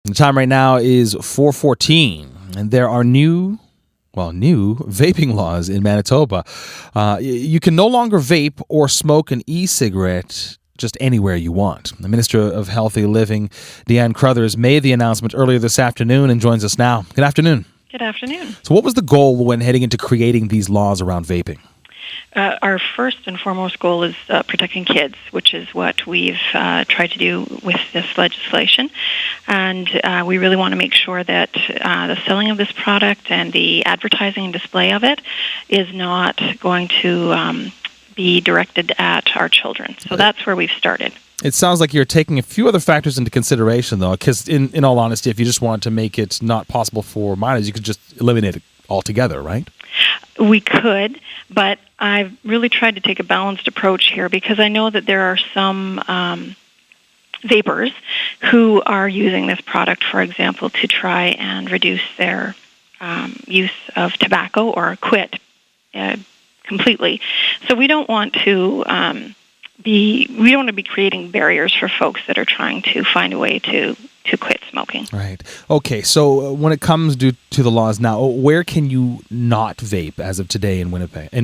The time right now is 4:14, and there are new vaping laws in Manitoba. You can no longer vape or smoke an e-cigarette just anywhere you want. The Minister of Healthy Living, Deanne Crothers, made the announcement earlier this afternoon and joins us now. Good afternoon. Good afternoon. So what was the goal when heading into creating these laws around vaping? Our first and foremost goal is protecting kids, which is what we've tried to do with this legislation. And we really want to make sure that the selling of this product and the advertising and display of it is not going to be directed at our children. So that's where we've started. It sounds like you're taking a few other factors into consideration, though, because in all honesty, if you just wanted to make it not possible for minors, you could just eliminate it altogether, right? We could, but I've really tried to take a balanced approach here because I know that there are some vapers who are using this product, for example, to try and reduce their use of tobacco or quit completely. So we don't want to be creating barriers for folks that are trying to find a way to quit smoking. Right. Okay, so when it comes to the laws now, where can you not vape as of today in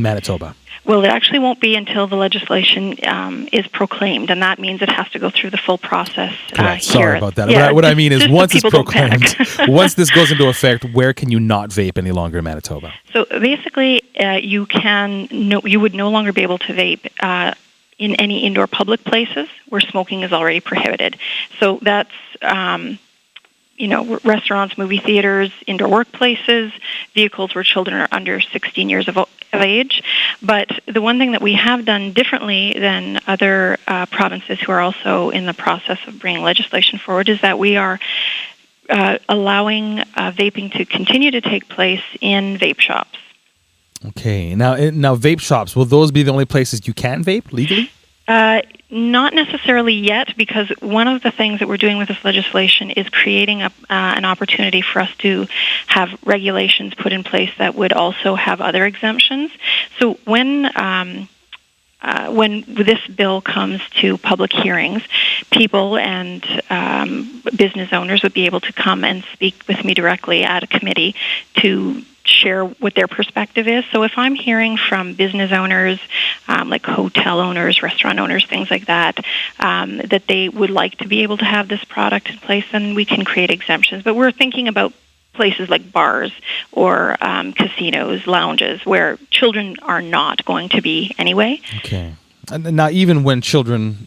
Manitoba? Well, it actually won't be until the legislation is proclaimed, and that means it has to go through the full process here. Sorry about that. Yeah, what I mean is once it's proclaimed, once this goes into effect, where can you not vape any longer in Manitoba? So basically, you would no longer be able to vape in any indoor public places where smoking is already prohibited. So that's, restaurants, movie theaters, indoor workplaces, vehicles where children are under 16 years of age. But the one thing that we have done differently than other provinces who are also in the process of bringing legislation forward is that we are allowing vaping to continue to take place in vape shops. Okay. Now, vape shops, will those be the only places you can vape legally? Not necessarily yet, because one of the things that we're doing with this legislation is creating an opportunity for us to have regulations put in place that would also have other exemptions. So when this bill comes to public hearings, people and business owners would be able to come and speak with me directly at a committee to share what their perspective is. So if I'm hearing from business owners, like hotel owners, restaurant owners, things like that, that they would like to be able to have this product in place, then we can create exemptions. But we're thinking about places like bars or casinos, lounges, where children are not going to be anyway. Okay. And now, even where children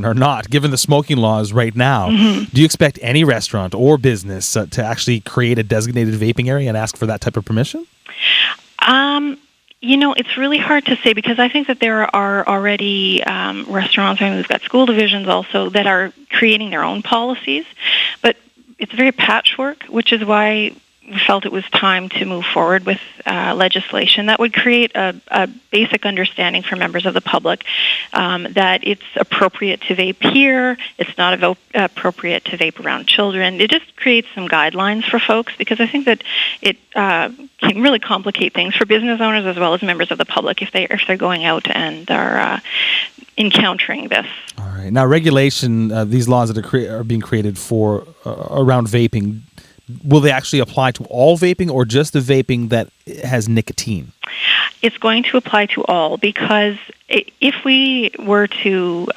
are not, given the smoking laws right now, do you expect any restaurant or business to actually create a designated vaping area and ask for that type of permission? It's really hard to say because I think that there are already restaurants, we've got school divisions also, that are creating their own policies. But it's very patchwork, which is why we felt it was time to move forward with legislation that would create a basic understanding for members of the public that it's appropriate to vape here, it's not appropriate to vape around children. It just creates some guidelines for folks because I think that it can really complicate things for business owners as well as members of the public if they're going out and are encountering this. All right. Now, regulation, these laws that are being created for around vaping, will they actually apply to all vaping or just the vaping that has nicotine? It's going to apply to all because if we were to,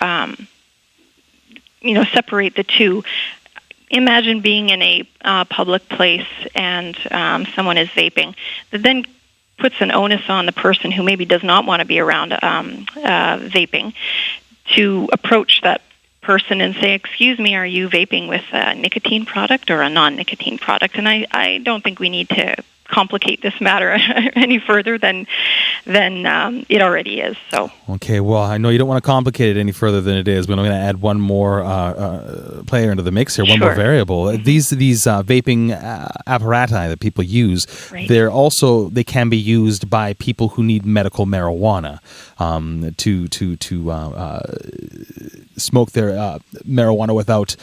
separate the two, imagine being in a public place and someone is vaping. That then puts an onus on the person who maybe does not want to be around vaping to approach that person and say, excuse me, are you vaping with a nicotine product or a non-nicotine product? And I don't think we need to complicate this matter any further than it already is. So okay, well, I know you don't want to complicate it any further than it is, but I'm going to add one more player into the mix here, one more variable. Mm-hmm. These vaping apparati that people use, right. They can be used by people who need medical marijuana to smoke their marijuana without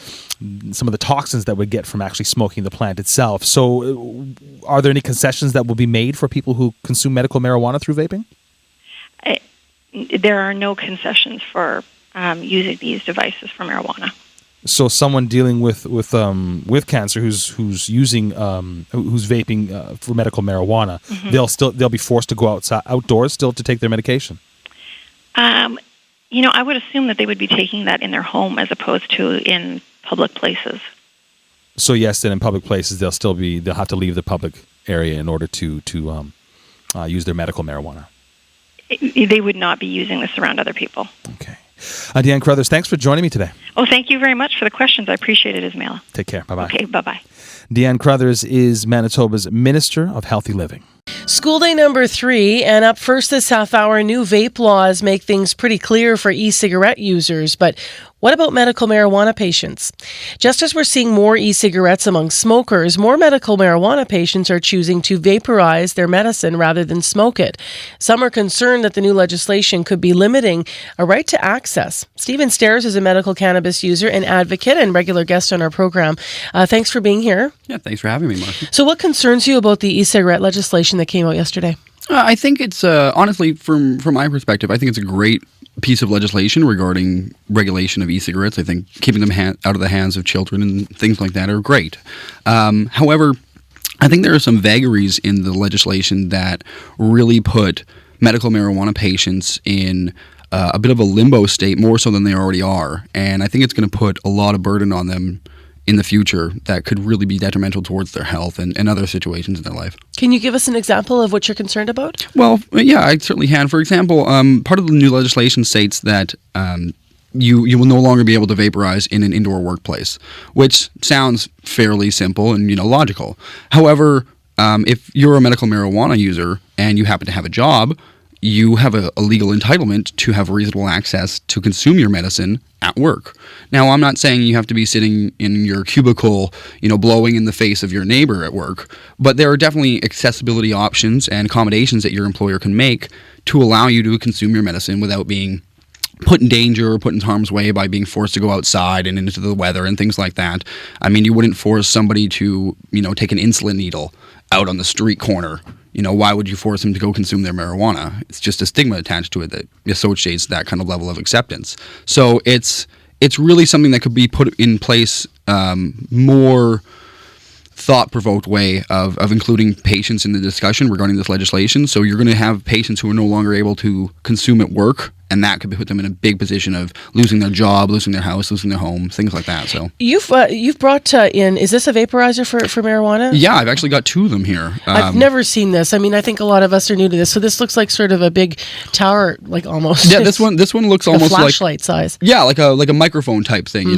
some of the toxins that would get from actually smoking the plant itself. So are there any concessions that will be made for people who consume medical marijuana through vaping? There are no concessions for using these devices for marijuana. So someone dealing with cancer who's using who's vaping for medical marijuana, they'll be forced to go outdoors still to take their medication. I would assume that they would be taking that in their home as opposed to in public places. So yes, then in public places they'll have to leave the public area in order to use their medical marijuana. They would not be using this around other people. Okay. Deanne Carruthers, thanks for joining me today. Oh, thank you very much for the questions. I appreciate it, Ismaila. Take care. Bye-bye. Okay, bye-bye. Deanne Carruthers is Manitoba's Minister of Healthy Living. School day number 3, and up first this half hour, new vape laws make things pretty clear for e-cigarette users, but what about medical marijuana patients? Just as we're seeing more e-cigarettes among smokers, more medical marijuana patients are choosing to vaporize their medicine rather than smoke it. Some are concerned that the new legislation could be limiting a right to access. Stephen Stairs is a medical cannabis user and advocate and regular guest on our program. Thanks for being here. Yeah, thanks for having me, Mark. So what concerns you about the e-cigarette legislation that came out yesterday? I think it's, honestly, from my perspective, I think it's a great piece of legislation regarding regulation of e-cigarettes. I think keeping them out of the hands of children and things like that are great. However, I think there are some vagaries in the legislation that really put medical marijuana patients in a bit of a limbo state, more so than they already are. And I think it's going to put a lot of burden on them in the future that could really be detrimental towards their health and other situations in their life. Can you give us an example of what you're concerned about? Well, yeah, I certainly can. For example, part of the new legislation states that you will no longer be able to vaporize in an indoor workplace, which sounds fairly simple and logical. However, if you're a medical marijuana user and you happen to have a job, you have a legal entitlement to have reasonable access to consume your medicine at work. Now, I'm not saying you have to be sitting in your cubicle, blowing in the face of your neighbor at work, but there are definitely accessibility options and accommodations that your employer can make to allow you to consume your medicine without being put in danger or put in harm's way by being forced to go outside and into the weather and things like that. I mean, you wouldn't force somebody to, take an insulin needle out on the street corner. Why would you force them to go consume their marijuana? It's just a stigma attached to it that associates that kind of level of acceptance. So it's really something that could be put in place more thought-provoked way of including patients in the discussion regarding this legislation. So you're going to have patients who are no longer able to consume at work, and that could put them in a big position of losing their job, losing their house, losing their home, things like that. So you've brought in, is this a vaporizer for marijuana? Yeah, I've actually got 2 of them here. I've never seen this. I mean, I think a lot of us are new to this. So this looks like sort of a big tower, like almost. Yeah, this one looks almost like flashlight size. Yeah, like a microphone type thing.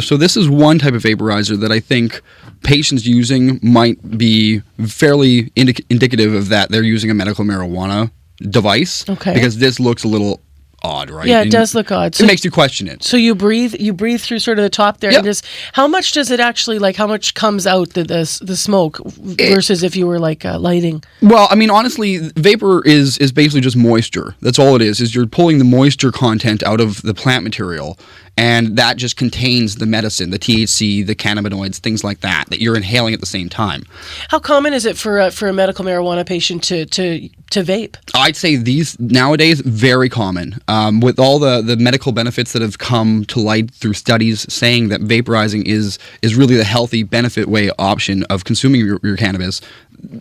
So this is one type of vaporizer that I think patients using might be fairly indicative of that they're using a medical marijuana device. Okay. Because this looks a little odd, right? Yeah, it does look odd. So it makes you question it. So you breathe through sort of the top there. Yep. And how much does it actually, how much comes out the smoke versus if you were lighting? Well, I mean, honestly, vapor is basically just moisture. That's all it is you're pulling the moisture content out of the plant material, and that just contains the medicine, the THC, the cannabinoids, things like that you're inhaling at the same time. How common is it for a medical marijuana patient to vape? I'd say these nowadays very common. With all the medical benefits that have come to light through studies saying that vaporizing is really the healthy benefit way option of consuming your cannabis,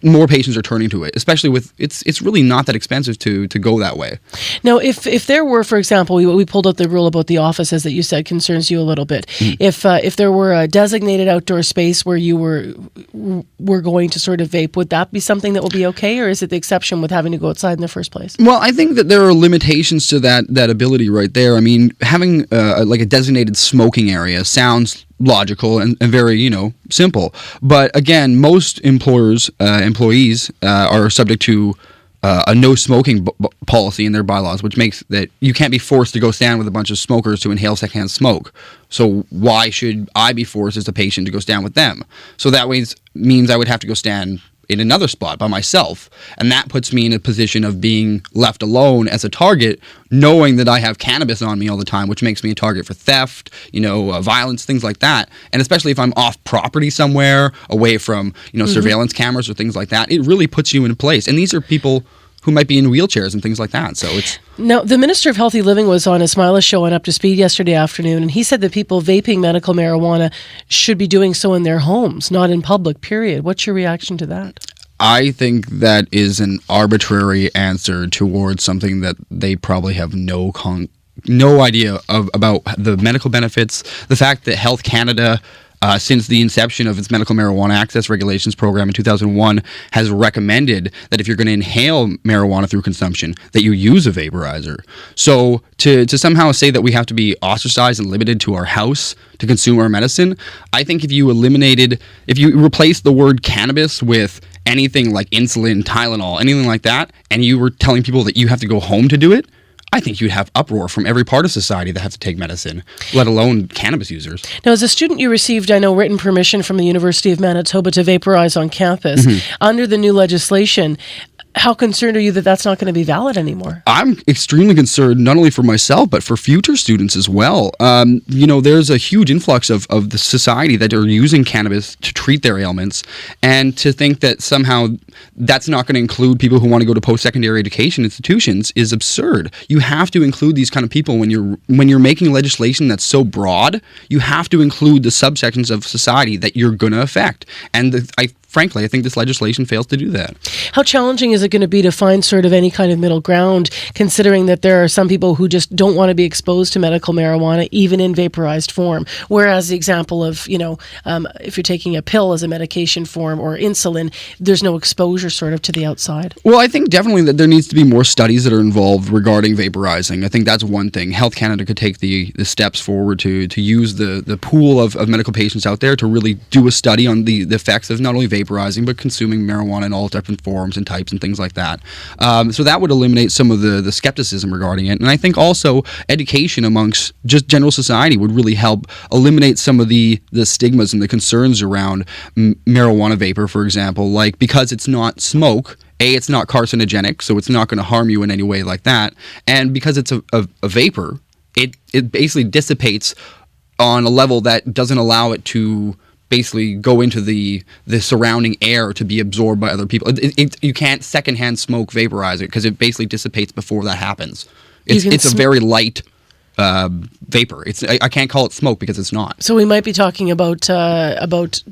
more patients are turning to it, especially with it's really not that expensive to go that way. Now, if there were, for example, we pulled out the rule about the offices that you said concerns you a little bit. If there were a designated outdoor space where you were going to sort of vape, would that be something that would be okay, or is it the exception with having to go outside in the first place? Well, I think that there are limitations to that ability right there. I mean, having a designated smoking area sounds logical and very, simple. But again, most employees are subject to a no smoking policy in their bylaws, which makes that you can't be forced to go stand with a bunch of smokers to inhale secondhand smoke. So why should I be forced as a patient to go stand with them? So that means I would have to go stand in another spot by myself, and that puts me in a position of being left alone as a target, knowing that I have cannabis on me all the time, which makes me a target for theft, violence, things like that. And especially if I'm off property somewhere, away from surveillance cameras or things like that, it really puts you in place. And these are people who might be in wheelchairs and things like that. So it's... Now, the Minister of Healthy Living was on a Smiler show on Up to Speed yesterday afternoon, and he said that people vaping medical marijuana should be doing so in their homes, not in public, period. What's your reaction to that? I think that is an arbitrary answer towards something that they probably have no idea about the medical benefits. The fact that Health Canada, since the inception of its medical marijuana access regulations program in 2001, has recommended that if you're going to inhale marijuana through consumption, that you use a vaporizer. So to somehow say that we have to be ostracized and limited to our house to consume our medicine, I think if you replaced the word cannabis with anything like insulin, Tylenol, anything like that, and you were telling people that you have to go home to do it, I think you'd have uproar from every part of society that have to take medicine, let alone cannabis users. Now, as a student, you received, I know, written permission from the University of Manitoba to vaporize on campus. Under the new legislation, how concerned are you that that's not going to be valid anymore? I'm extremely concerned, not only for myself, but for future students as well. There's a huge influx of the society that are using cannabis to treat their ailments, and to think that somehow that's not going to include people who want to go to post-secondary education institutions is absurd. You have to include these kind of people when you're making legislation that's so broad. You have to include the subsections of society that you're going to affect. And frankly, I think this legislation fails to do that. How challenging is it going to be to find sort of any kind of middle ground, considering that there are some people who just don't want to be exposed to medical marijuana, even in vaporized form? Whereas the example of, if you're taking a pill as a medication form or insulin, there's no exposure sort of to the outside. Well, I think definitely that there needs to be more studies that are involved regarding vaporizing. I think that's one thing. Health Canada could take the steps forward to use the pool of medical patients out there to really do a study on the effects of not only vaporizing, but consuming marijuana in all different forms and types and things like that. So that would eliminate some of the skepticism regarding it. And I think also education amongst just general society would really help eliminate some of the stigmas and the concerns around marijuana vapor, for example, like because it's not smoke, it's not carcinogenic, so it's not going to harm you in any way like that. And because it's a vapor, it basically dissipates on a level that doesn't allow it to basically go into the surrounding air to be absorbed by other people. You can't secondhand smoke vaporize it because it basically dissipates before that happens. It's a very light vapor. I can't call it smoke because it's not. So we might be talking about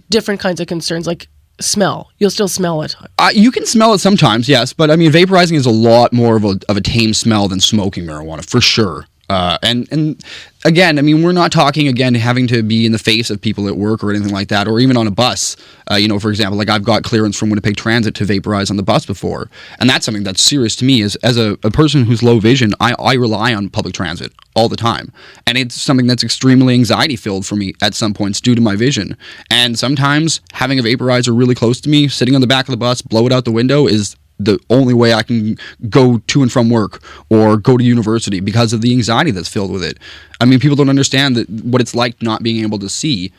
different kinds of concerns like smell. You'll still smell it. You can smell it sometimes, yes, but I mean vaporizing is a lot more of a tame smell than smoking marijuana for sure. And again, I mean, we're not talking, having to be in the face of people at work or anything like that, or even on a bus. For example, like I've got clearance from Winnipeg Transit to vaporize on the bus before. And that's something that's serious to me. As a person who's low vision, I rely on public transit all the time. And it's something that's extremely anxiety-filled for me at some points due to my vision. And sometimes having a vaporizer really close to me, sitting on the back of the bus, blow it out the window is the only way I can go to and from work or go to university because of the anxiety that's filled with it. I mean, people don't understand what it's like not being able to see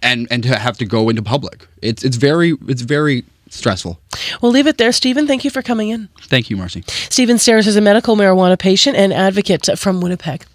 and to have to go into public. It's very stressful. We'll leave it there. Stephen, thank you for coming in. Thank you, Marcy. Stephen Stairs is a medical marijuana patient and advocate from Winnipeg.